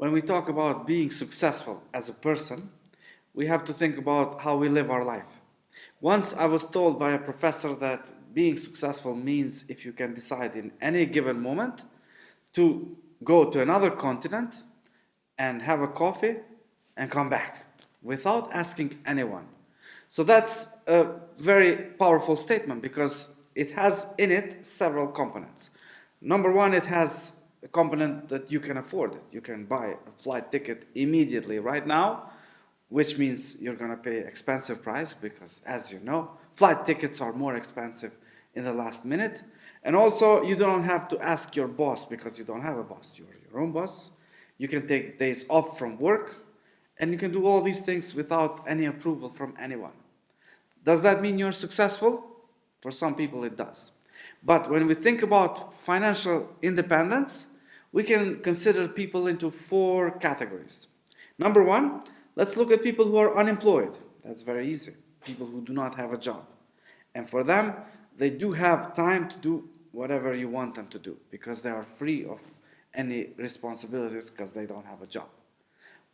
When we talk about being successful as a person, we have to think about how we live our life. Once I was told by a professor that being successful means if you can decide in any given moment to go to another continent and have a coffee and come back without asking anyone. So that's a very powerful statement because it has in it several components. Number one, it has a component that you can afford it. You can buy a flight ticket immediately right now, which means you're going to pay expensive price because, as you know, flight tickets are more expensive in the last minute. And also, you don't have to ask your boss because you don't have a boss. You're your own boss. You can take days off from work, and you can do all these things without any approval from anyone. Does that mean you're successful? For some people, it does. But when we think about financial independence, we can consider people into four categories. Number one, let's look at people who are unemployed. That's very easy. People who do not have a job. And for them, they do have time to do whatever you want them to do because they are free of any responsibilities because they don't have a job.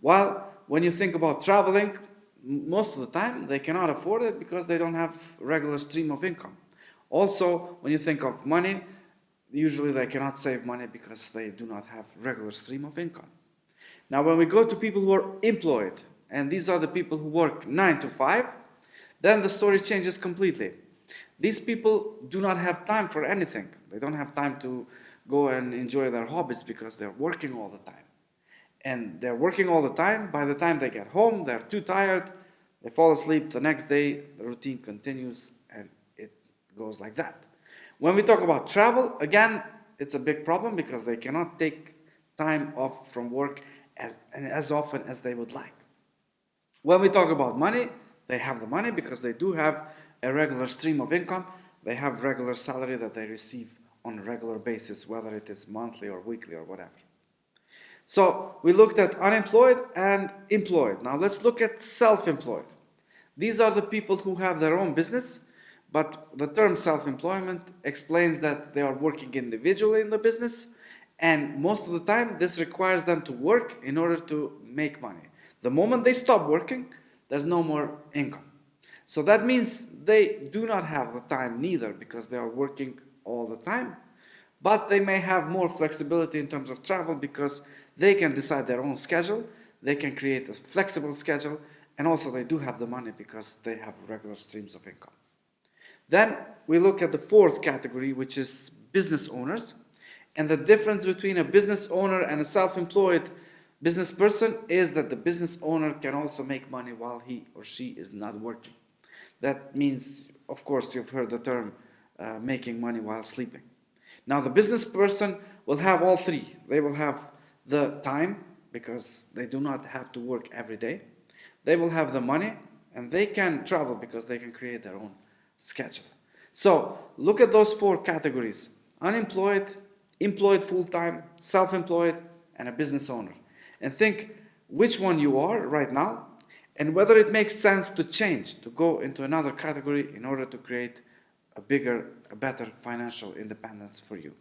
While when you think about traveling, most of the time they cannot afford it because they don't have regular stream of income. Also, when you think of money, usually they cannot save money because they do not have regular stream of income. Now, when we go to people who are employed, and these are the people who work 9 to 5, then the story changes completely. These people do not have time for anything. They don't have time to go and enjoy their hobbies because they're working all the time. And they're working all the time. By the time they get home, they're too tired. They fall asleep. The next day, the routine continues, and it goes like that. When we talk about travel, again, it's a big problem because they cannot take time off from work as often as they would like. When we talk about money, they have the money because they do have a regular stream of income. They have regular salary that they receive on a regular basis, whether it is monthly or weekly or whatever. So we looked at unemployed and employed. Now let's look at self-employed. These are the people who have their own business, but the term self-employment explains that they are working individually in the business, and most of the time this requires them to work in order to make money. The moment they stop working, there's no more income. So that means they do not have the time neither because they are working all the time, but they may have more flexibility in terms of travel because they can decide their own schedule, they can create a flexible schedule, and also they do have the money because they have regular streams of income. Then we look at the fourth category, which is business owners. And the difference between a business owner and a self-employed business person is that the business owner can also make money while he or she is not working. That means, of course, you've heard the term making money while sleeping. Now, the business person will have all three. They will have the time because they do not have to work every day. They will have the money and they can travel because they can create their own schedule. So look at those four categories: unemployed, employed full-time, self-employed, and a business owner. And think which one you are right now and whether it makes sense to change, to go into another category in order to create a better financial independence for you.